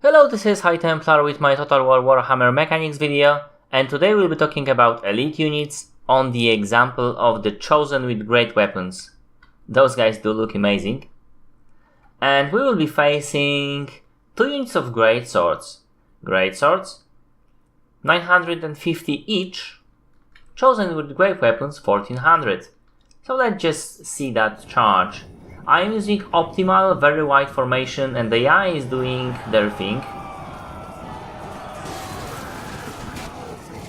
Hello, this is High Templar with my Total War Warhammer Mechanics video, and today we'll be talking about elite units on the example of the Chosen with great weapons. Those guys do look amazing. And we will be facing 2 units of great swords. Great swords, 950 each. Chosen with great weapons, 1400. So let's just see that charge. I am using optimal, very wide formation, and the AI is doing their thing,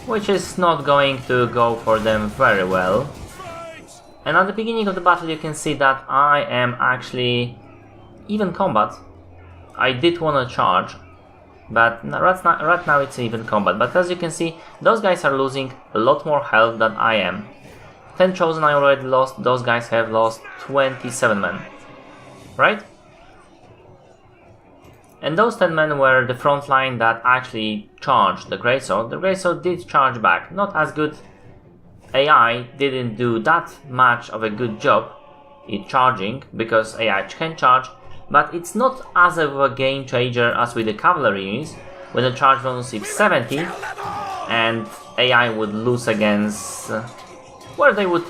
which is not going to go for them very well. And at the beginning of the battle you can see that I am actually even combat. I did want to charge, but right now it's even combat. But as you can see, those guys are losing a lot more health than I am. 10 Chosen I already lost, those guys have lost 27 men. Right? And those 10 men were the front line that actually charged the Greatsword. The Greatsword did charge back. Not as good. AI didn't do that much of a good job in charging, because AI can charge, but it's not as of a game changer as with the cavalry units, when the charge bonus is 70 and AI would lose against... where they would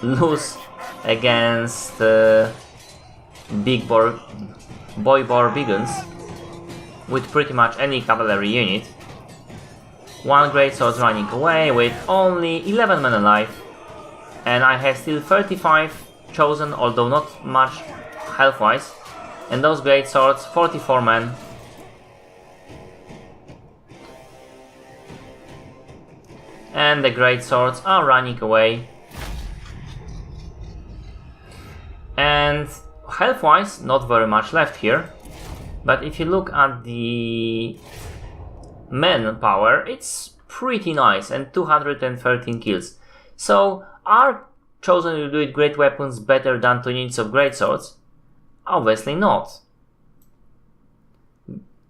lose against big boy bore biguns with pretty much any cavalry unit. One Greatsword running away with only 11 men alive, and I have still 35 Chosen, although not much health wise, and those Greatswords 44 men. And the Greatswords are running away. And health-wise, not very much left here. But if you look at the men power, it's pretty nice, and 213 kills. So, are Chosen to do it great weapons better than 2 units of great swords? Obviously not.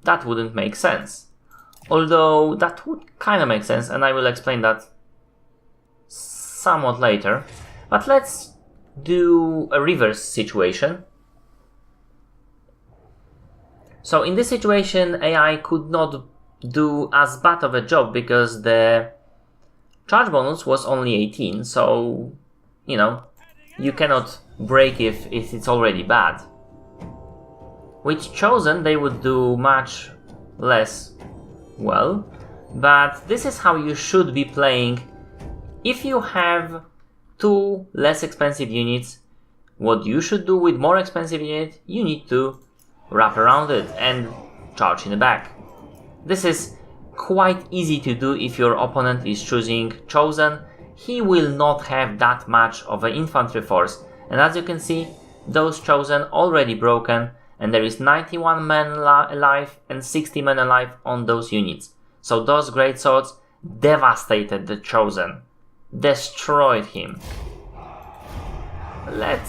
That wouldn't make sense. Although that would kind of make sense, and I will explain that somewhat later. But let's do a reverse situation. So in this situation, AI could not do as bad of a job because the charge bonus was only 18, so, you know, you cannot break if it's already bad. With Chosen, they would do much less well, but this is how you should be playing. If you have 2 less expensive units, what you should do with more expensive unit, you need to wrap around it and charge in the back. This is quite easy to do if your opponent is choosing Chosen. He will not have that much of an infantry force, and as you can see, those Chosen already broken, and there is 91 men alive and 60 men alive on those units. So those great swords devastated the Chosen. Destroyed him. But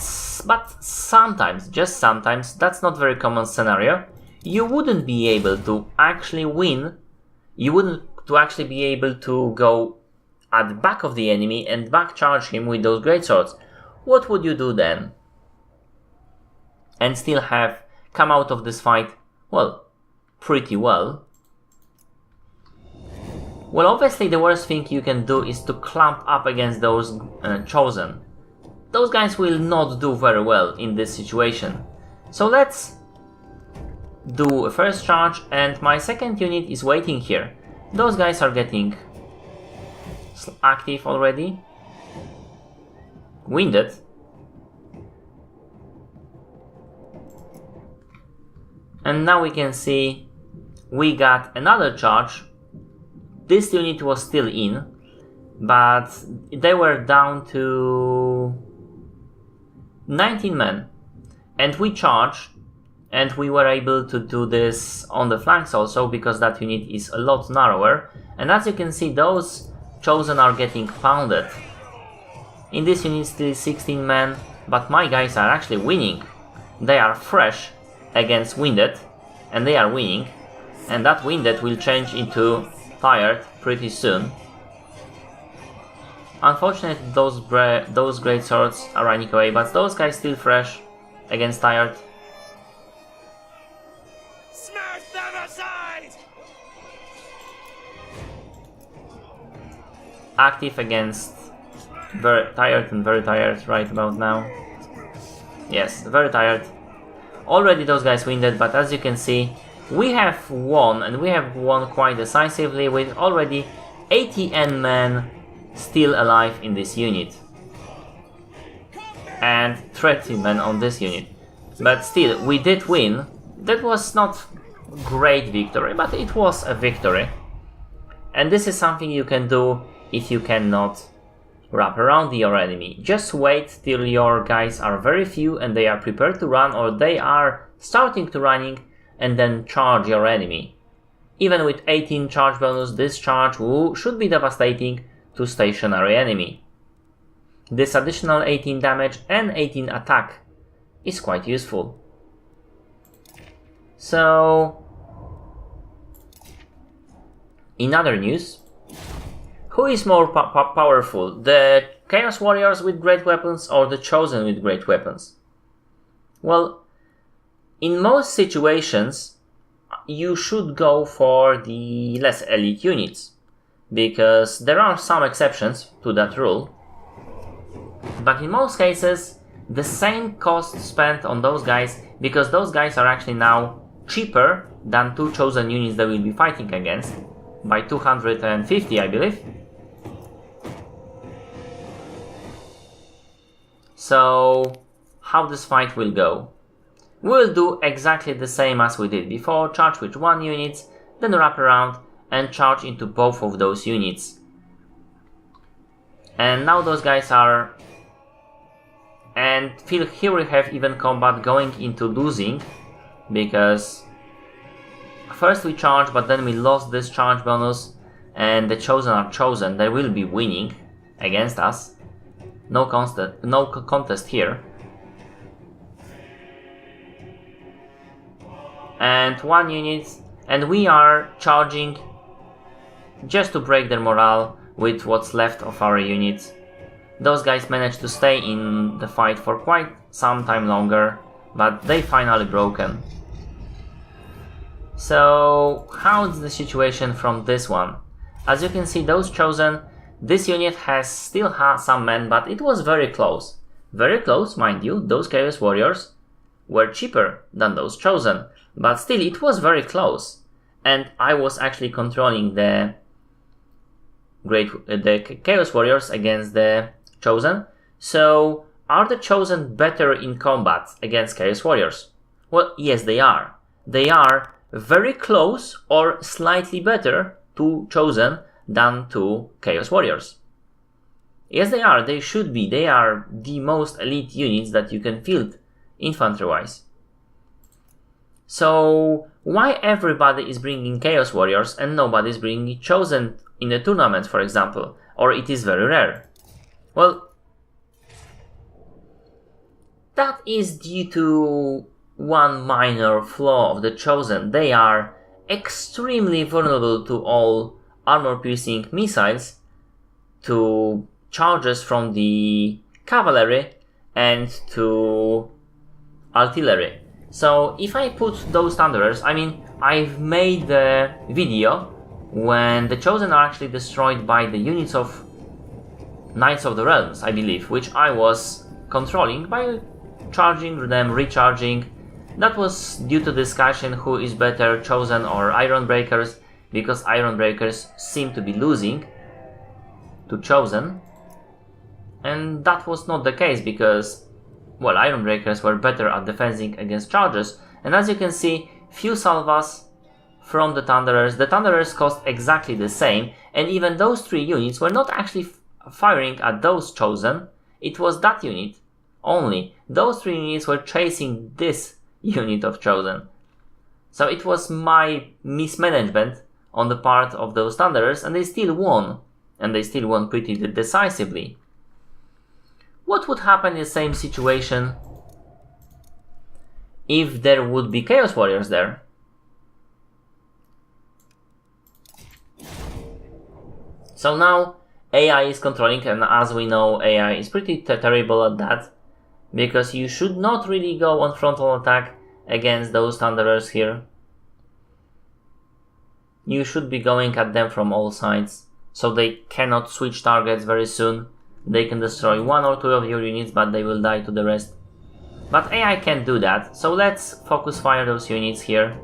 sometimes, just sometimes, that's not very common scenario. You wouldn't be able to actually win. You wouldn't actually be able to go at the back of the enemy and back charge him with those great swords. What would you do then? And still have come out of this fight, well, pretty well. Well, obviously the worst thing you can do is to clump up against those Chosen. Those guys will not do very well in this situation. So let's do a first charge, and my second unit is waiting here. Those guys are getting active already. Winded. And now we can see we got another charge. This unit was still in, but they were down to 19 men. And we charged, and we were able to do this on the flanks also, because that unit is a lot narrower. And as you can see, those Chosen are getting pounded. In this unit still 16 men, but my guys are actually winning. They are fresh against Winded, and they are winning. And that Winded will change into tired pretty soon. Unfortunately, those great swords are running away, but those guys still fresh against tired. Smash them Active against very tired right about now. Yes, very tired. Already those guys winded, but as you can see, we have won, and we have won quite decisively with already 80 men still alive in this unit. And 30 men on this unit. But still, we did win. That was not great victory, but it was a victory. And this is something you can do if you cannot wrap around your enemy. Just wait till your guys are very few and they are prepared to run, or they are starting to running, and then charge your enemy. Even with 18 charge bonus, this charge should be devastating to stationary enemy. This additional 18 damage and 18 attack is quite useful. So, in other news, who is more powerful, the Chaos Warriors with great weapons or the Chosen with great weapons? Well, in most situations, you should go for the less elite units, because there are some exceptions to that rule. But in most cases, the same cost spent on those guys, because those guys are actually now cheaper than two Chosen units that we'll be fighting against, by 250, I believe. So, how this fight will go? We'll do exactly the same as we did before, charge with one unit, then wrap around and charge into both of those units. And now those guys are... And here we have even combat going into losing, because first we charge, but then we lost this charge bonus, and the Chosen are chosen. They will be winning against us. No contest here. And one unit, and we are charging just to break their morale with what's left of our units. Those guys managed to stay in the fight for quite some time longer, but they finally broken. So, how's the situation from this one? As you can see, those Chosen, this unit has still some men, but it was very close. Very close, mind you. Those Chaos Warriors were cheaper than those Chosen, but still it was very close. And I was actually controlling the Chaos Warriors against the Chosen. So, are the Chosen better in combat against Chaos Warriors? Well, yes, they are. They are very close or slightly better to Chosen than to Chaos Warriors. Yes, they are. They should be. They are the most elite units that you can field infantry-wise. So, why everybody is bringing Chaos Warriors and nobody is bringing Chosen in a tournament, for example? Or it is very rare? Well, that is due to one minor flaw of the Chosen. They are extremely vulnerable to all armor-piercing missiles, to charges from the cavalry, and to artillery. So if I put those Thunderers, I mean, I've made the video when the Chosen are actually destroyed by the units of Knights of the Realms, I believe, which I was controlling by charging them, recharging. That was due to discussion who is better, Chosen or Iron Breakers, because Iron Breakers seem to be losing to Chosen. And that was not the case, because, well, Iron Breakers were better at defending against charges. And as you can see, few salvas from the Thunderers cost exactly the same, and even those three units were not actually firing at those Chosen. It was that unit only. Those three units were chasing this unit of Chosen. So it was my mismanagement on the part of those Thunderers, and they still won. And they still won pretty decisively. What would happen in the same situation if there would be Chaos Warriors there? So now AI is controlling, and as we know, AI is pretty terrible at that, because you should not really go on frontal attack against those Thunderers here. you should be going at them from all sides, so they cannot switch targets very soon. They can destroy 1 or 2 of your units, but they will die to the rest. But AI can't do that, so let's focus fire those units here.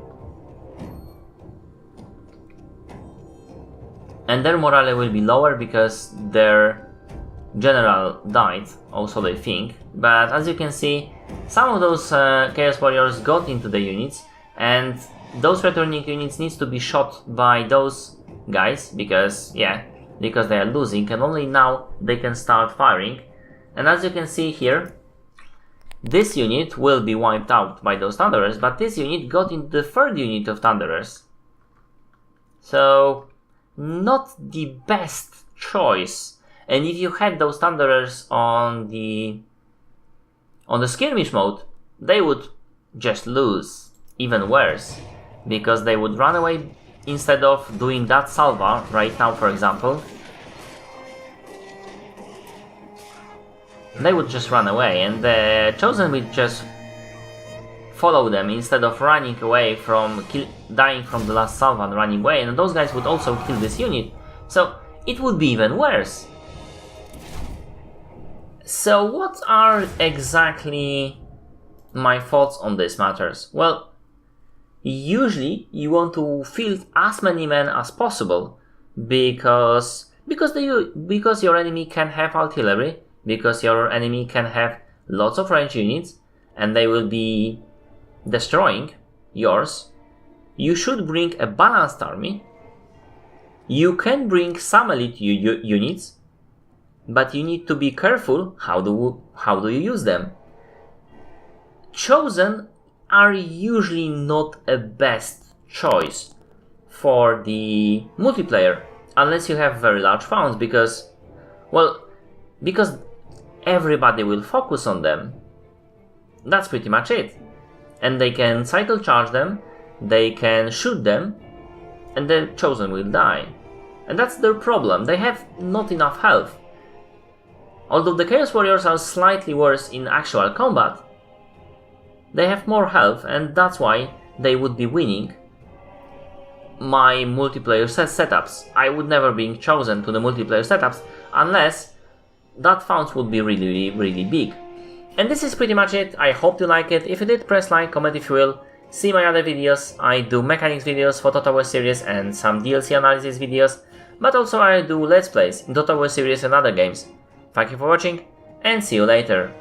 And their morale will be lower because their general died, also they think. But as you can see, some of those Chaos Warriors got into the units, and those returning units needs to be shot by those guys because they are losing, and only now they can start firing. And as you can see here, this unit will be wiped out by those Thunderers, but this unit got into the third unit of Thunderers. So, not the best choice. And if you had those Thunderers on the skirmish mode, they would just lose. Even worse, because they would run away instead of doing that salva right now, for example. They would just run away, and the Chosen would just follow them instead of running away from dying from the last salva and running away, and those guys would also kill this unit, so it would be even worse. So what are exactly my thoughts on this matters? Well, usually you want to field as many men as possible because your enemy can have artillery, because your enemy can have lots of range units, and they will be destroying yours. You should bring a balanced army. You can bring some elite units, but you need to be careful how do you use them. Chosen are usually not a best choice for the multiplayer unless you have very large farms, because everybody will focus on them. That's pretty much it. And they can cycle charge them, they can shoot them, and the Chosen will die. And that's their problem. They have not enough health. Although the Chaos Warriors are slightly worse in actual combat, they have more health, and that's why they would be winning my multiplayer setups. I would never be chosen to the multiplayer setups unless that fount would be really, really big. And this is pretty much it. I hope you like it. If you did, press like, comment if you will. See my other videos. I do mechanics videos for Total War series and some DLC analysis videos, but also I do Let's Plays in Total War series and other games. Thank you for watching, and see you later.